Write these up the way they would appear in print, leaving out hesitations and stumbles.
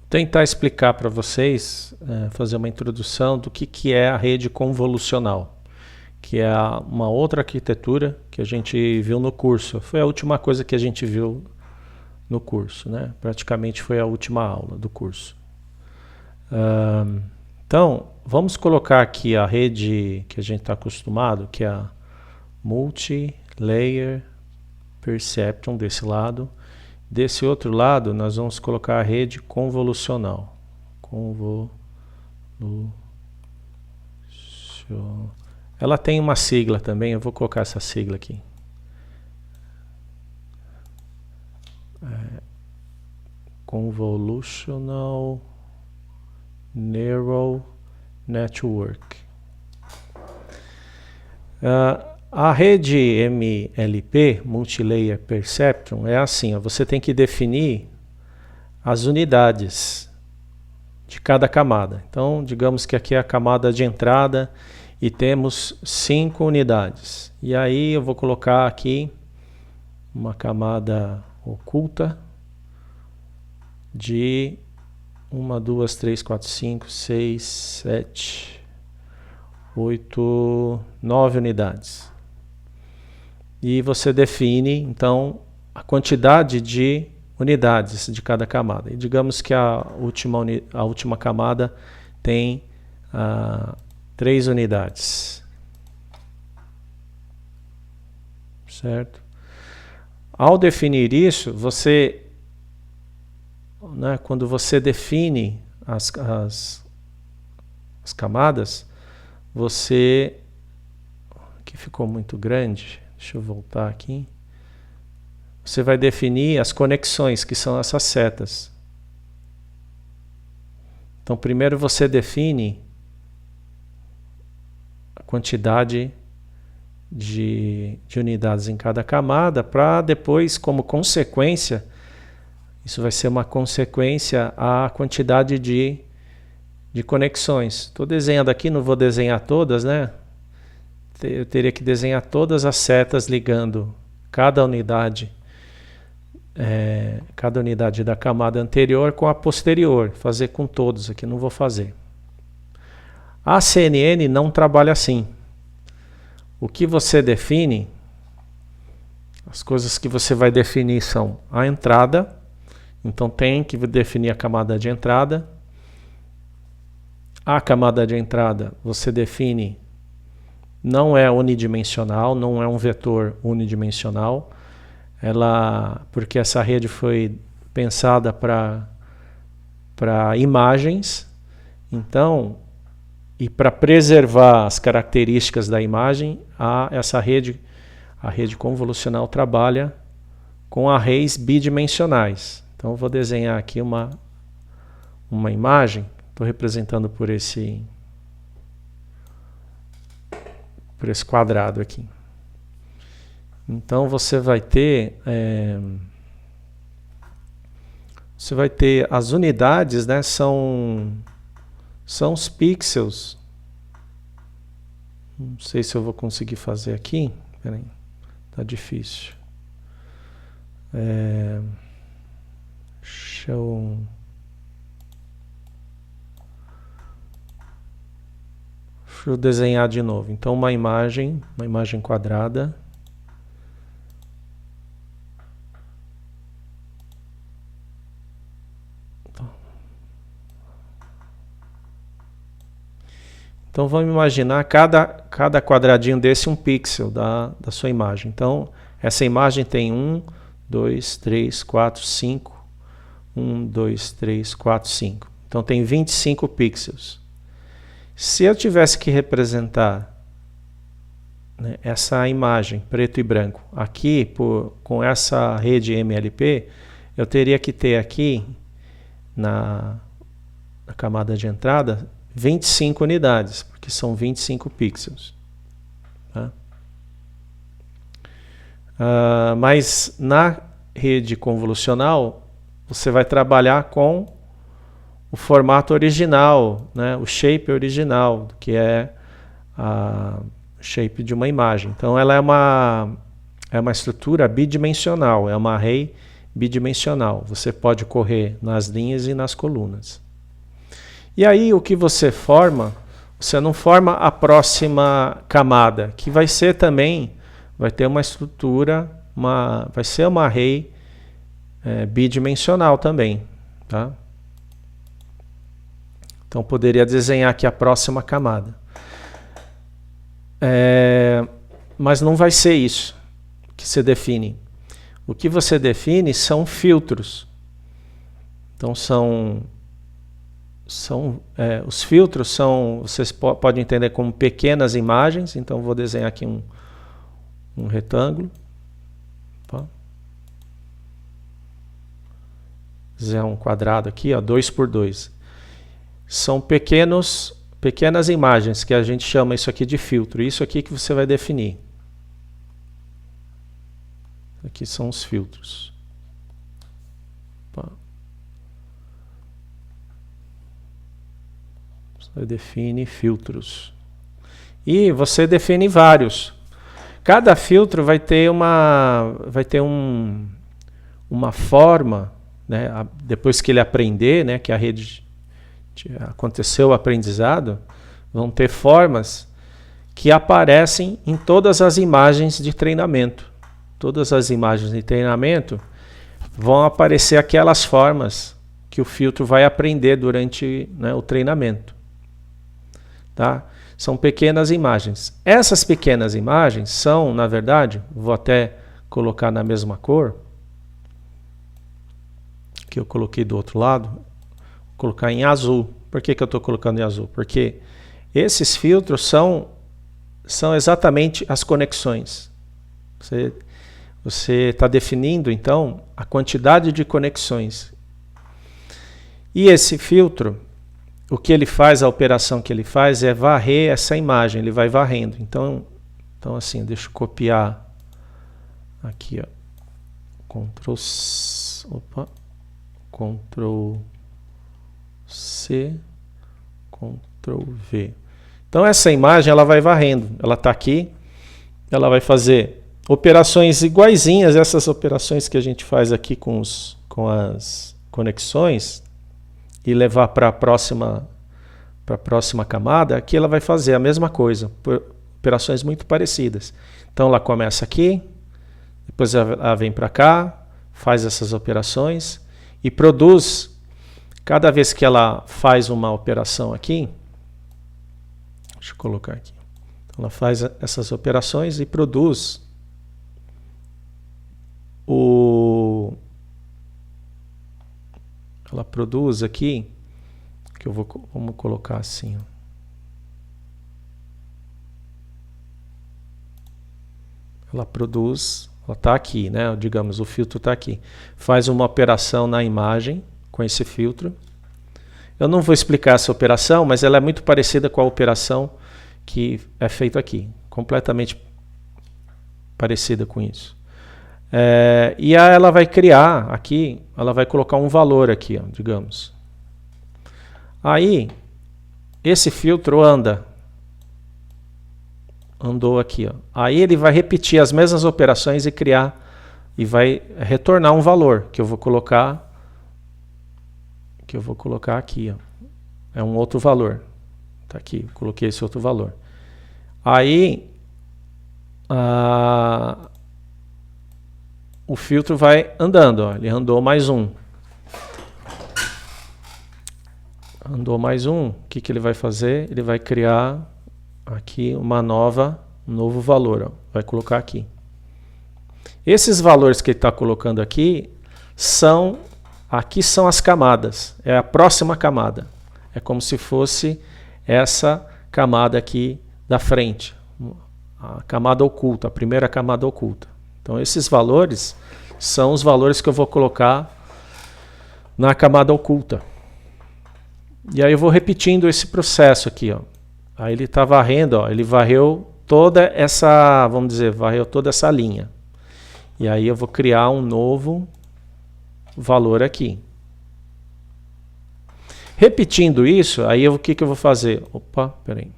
tentar explicar para vocês, fazer uma introdução do que é a rede convolucional, que é uma outra arquitetura que a gente viu no curso. Foi a última coisa que a gente viu no curso, né? Praticamente foi a última aula do curso. Então, vamos colocar aqui a rede que a gente está acostumado, que é a Multi-Layer Perceptron desse lado. Desse outro lado, nós vamos colocar a rede convolucional. Ela tem uma sigla também, eu vou colocar essa sigla aqui. Convolutional Neural Network. A rede MLP, Multilayer Perceptron, é assim, você tem que definir as unidades de cada camada. Então, digamos que aqui é a camada de entrada e temos 5 unidades. E aí eu vou colocar aqui uma camada oculta de 1, 2, 3, 4, 5, 6, 7, 8, 9 unidades. E você define, então, a quantidade de unidades de cada camada. E digamos que a última camada tem 3 unidades. Certo? Ao definir isso, quando você define as camadas, aqui ficou muito grande. Deixa eu voltar aqui. Você vai definir as conexões, que são essas setas. Então, primeiro você define a quantidade de unidades em cada camada, para depois, como consequência, isso vai ser uma consequência à quantidade de conexões. Estou desenhando aqui, não vou desenhar todas, né? Eu teria que desenhar todas as setas ligando cada unidade da camada anterior com a posterior, fazer com todos aqui, não vou fazer. A CNN não trabalha assim. O que você define, as coisas que você vai definir são a entrada, então tem que definir a camada de entrada. A camada de entrada você define, não é unidimensional, não é um vetor unidimensional, porque essa rede foi pensada para imagens, então, e para preservar as características da imagem, a rede convolucional trabalha com arrays bidimensionais. Então, eu vou desenhar aqui uma imagem, estou representando por esse quadrado aqui. Então você vai ter as unidades, né, são os pixels. Não sei se eu vou conseguir fazer aqui. Peraí, tá difícil. Deixa eu desenhar de novo. Então uma imagem quadrada. Então vamos imaginar cada quadradinho desse um pixel da sua imagem. Então essa imagem tem 1, 2, 3, 4, 5. 1, 2, 3, 4, 5. Então tem 25 pixels. Se eu tivesse que representar, né, essa imagem preto e branco aqui com essa rede MLP, eu teria que ter aqui na camada de entrada 25 unidades, porque são 25 pixels. Tá? Mas na rede convolucional, você vai trabalhar com o formato original, né, o shape original, que é o shape de uma imagem. Então ela é uma estrutura bidimensional, é uma array bidimensional. Você pode correr nas linhas e nas colunas. E aí o que você forma, você não forma a próxima camada, que vai ser também, vai ter uma estrutura, vai ser uma array bidimensional também. Tá? Então poderia desenhar aqui a próxima camada. Mas não vai ser isso que você define. O que você define são filtros. Então os filtros são, vocês podem entender como pequenas imagens. Então vou desenhar aqui um retângulo. Opa. Desenhar um quadrado aqui, 2 por 2. São pequenas imagens que a gente chama isso aqui de filtro. Isso aqui que você vai definir. Aqui são os filtros. Opa. Você define filtros. E você define vários. Cada filtro vai ter uma forma, né, depois que ele aprender, né, que a rede aconteceu o aprendizado, vão ter formas que aparecem em todas as imagens de treinamento. Todas as imagens de treinamento vão aparecer aquelas formas que o filtro vai aprender durante, né, o treinamento. Tá? São pequenas imagens. Essas pequenas imagens são, na verdade, vou até colocar na mesma cor que eu coloquei do outro lado, vou colocar em azul. Por que eu estou colocando em azul? Porque esses filtros são exatamente as conexões. Você está definindo, então, a quantidade de conexões. E esse filtro, o que ele faz, a operação que ele faz é varrer essa imagem, ele vai varrendo. Então assim, deixa eu copiar aqui, ó. Ctrl C, Ctrl V. Então essa imagem ela vai varrendo, ela está aqui, ela vai fazer operações iguaizinhas, essas operações que a gente faz aqui com as conexões e levar para a próxima camada, aqui ela vai fazer a mesma coisa, operações muito parecidas. Então ela começa aqui, depois ela vem para cá, faz essas operações e produz, cada vez que ela faz uma operação aqui, deixa eu colocar aqui, ela faz essas operações e produz ela produz aqui, que vamos colocar assim, ó. Ela produz, ela está aqui, né? Digamos, o filtro está aqui. Faz uma operação na imagem com esse filtro. Eu não vou explicar essa operação, mas ela é muito parecida com a operação que é feita aqui. Completamente parecida com isso. E aí ela vai criar aqui, ela vai colocar um valor aqui, ó, digamos. Aí, esse filtro andou aqui, ó. Aí ele vai repetir as mesmas operações e criar, e vai retornar um valor, que eu vou colocar aqui, ó. É um outro valor. Tá aqui, coloquei esse outro valor. Aí, o filtro vai andando, ó. Ele andou mais um. Andou mais um. O que ele vai fazer? Ele vai criar aqui um novo valor, ó. Vai colocar aqui. Esses valores que ele está colocando aqui são as camadas. É a próxima camada. É como se fosse essa camada aqui da frente. A camada oculta, a primeira camada oculta. Então esses valores são os valores que eu vou colocar na camada oculta. E aí eu vou repetindo esse processo aqui, ó. Aí ele está varrendo, ó, ele varreu toda essa, vamos dizer, varreu toda essa linha. E aí eu vou criar um novo valor aqui. Repetindo isso, aí o que eu vou fazer? Opa, peraí.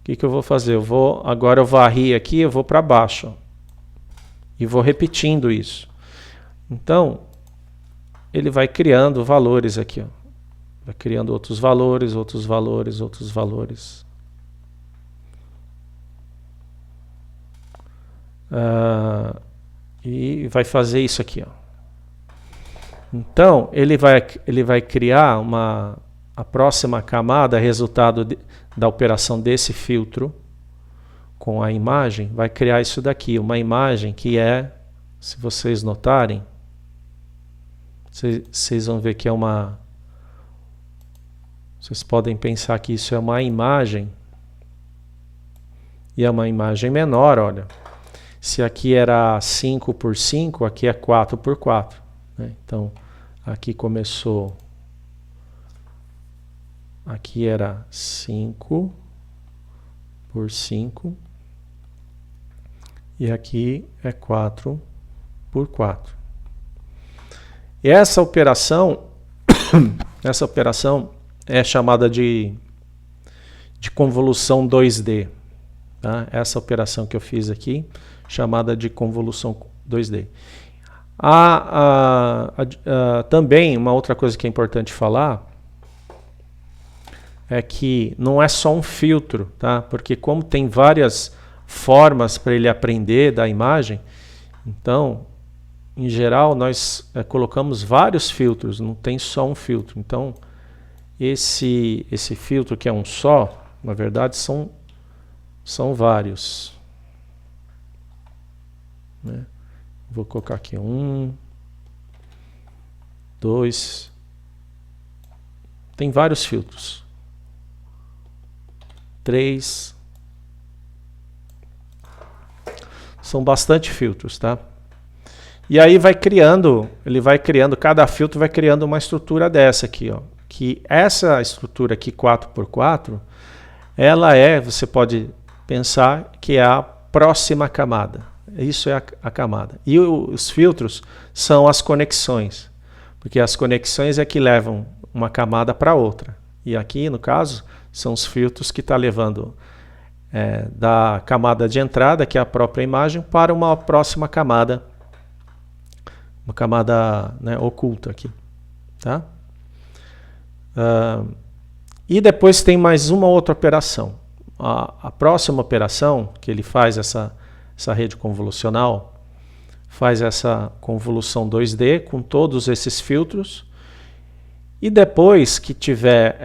O que eu vou fazer? Agora eu varri aqui, eu vou para baixo, ó. E vou repetindo isso. Então, ele vai criando valores aqui, ó. Vai criando outros valores, outros valores, outros valores. E vai fazer isso aqui, ó. Então, ele vai criar a próxima camada, resultado da operação desse filtro com a imagem, vai criar isso daqui, uma imagem que é, se vocês notarem, vocês vão ver que é uma... Vocês podem pensar que isso é uma imagem, e é uma imagem menor, olha. Se aqui era 5 por 5, aqui é 4 por 4. Né? Então, aqui começou... Aqui era 5 por 5. E aqui é 4 por 4. E essa operação é chamada de convolução 2D. Tá? Essa operação que eu fiz aqui, chamada de convolução 2D. Também, uma outra coisa que é importante falar, é que não é só um filtro, tá? Porque como tem várias formas para ele aprender da imagem, então, em geral, nós colocamos vários filtros, não tem só um filtro. Então, esse filtro que é um só, na verdade, são vários. Né? Vou colocar aqui 1, 2, tem vários filtros. 3, são bastante filtros, tá? E aí ele vai criando, cada filtro vai criando uma estrutura dessa aqui, ó. Que essa estrutura aqui 4x4, ela você pode pensar que é a próxima camada. Isso é a camada. E os filtros são as conexões, porque as conexões é que levam uma camada para outra. E aqui, no caso, são os filtros que está levando da camada de entrada, que é a própria imagem, para uma próxima camada, uma camada, né, oculta aqui. Tá? E depois tem mais uma outra operação. A próxima operação, que ele faz essa rede convolucional, faz essa convolução 2D com todos esses filtros, e depois que tiver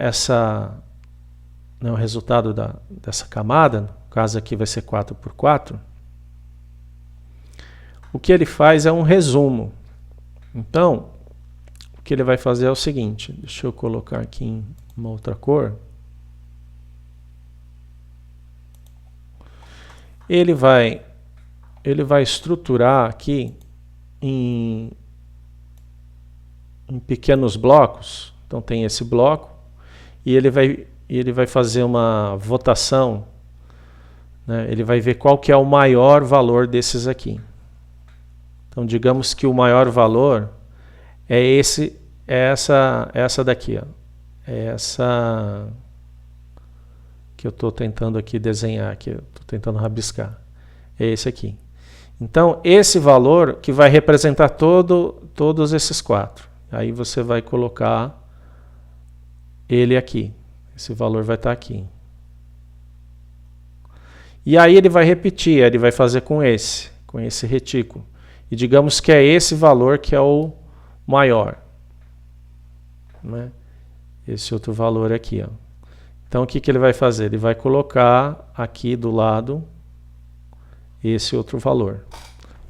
o resultado dessa camada, no caso aqui vai ser 4x4, o que ele faz é um resumo. Então, o que ele vai fazer é o seguinte, deixa eu colocar aqui em uma outra cor. Ele vai estruturar aqui em pequenos blocos. Então tem esse bloco e ele vai fazer uma votação, né? Ele vai ver qual que é o maior valor desses aqui. Então digamos que o maior valor é essa daqui, ó. É essa que eu estou tentando aqui desenhar, que eu estou tentando rabiscar. É esse aqui. Então, esse valor que vai representar todos esses 4. Aí você vai colocar ele aqui. Esse valor vai estar aqui. E aí ele vai repetir, ele vai fazer com esse retículo. E digamos que é esse valor que é o maior. Né? Esse outro valor aqui, ó. Então, o que ele vai fazer? Ele vai colocar aqui do lado esse outro valor.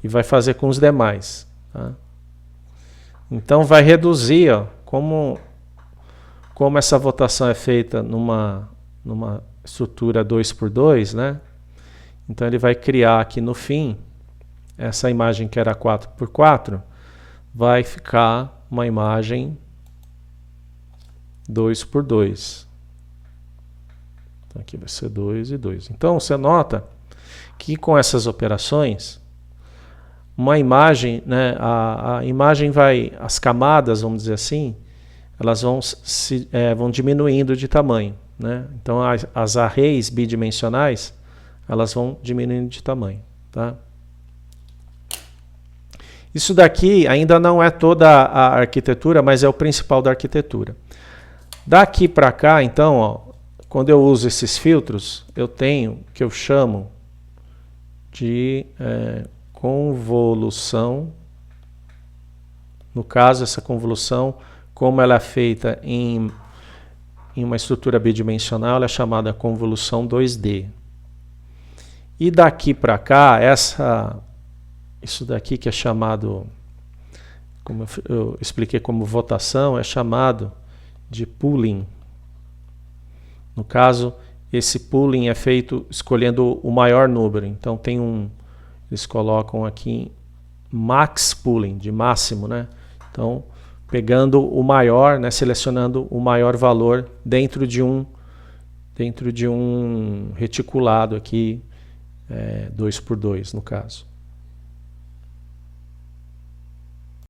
E vai fazer com os demais. Tá? Então, vai reduzir, ó, como essa votação é feita numa estrutura 2x2, né? Então, ele vai criar aqui no fim, essa imagem que era 4x4, vai ficar uma imagem 2x2. Então, aqui vai ser 2 e 2. Então, você nota que com essas operações, uma imagem, né, a imagem as camadas, vamos dizer assim, elas vão diminuindo de tamanho. Né? Então, as arrays bidimensionais, elas vão diminuindo de tamanho. Tá? Isso daqui ainda não é toda a arquitetura, mas é o principal da arquitetura. Daqui para cá, então, ó, quando eu uso esses filtros, eu tenho o que eu chamo de convolução. No caso, essa convolução, como ela é feita em uma estrutura bidimensional, ela é chamada convolução 2D. E daqui para cá, isso daqui que é chamado, como eu expliquei como votação, é chamado de pooling. No caso, esse pooling é feito escolhendo o maior número. Então eles colocam aqui max pooling, de máximo, né? Então, pegando o maior, né, selecionando o maior valor dentro de um reticulado aqui, 2x2 no caso.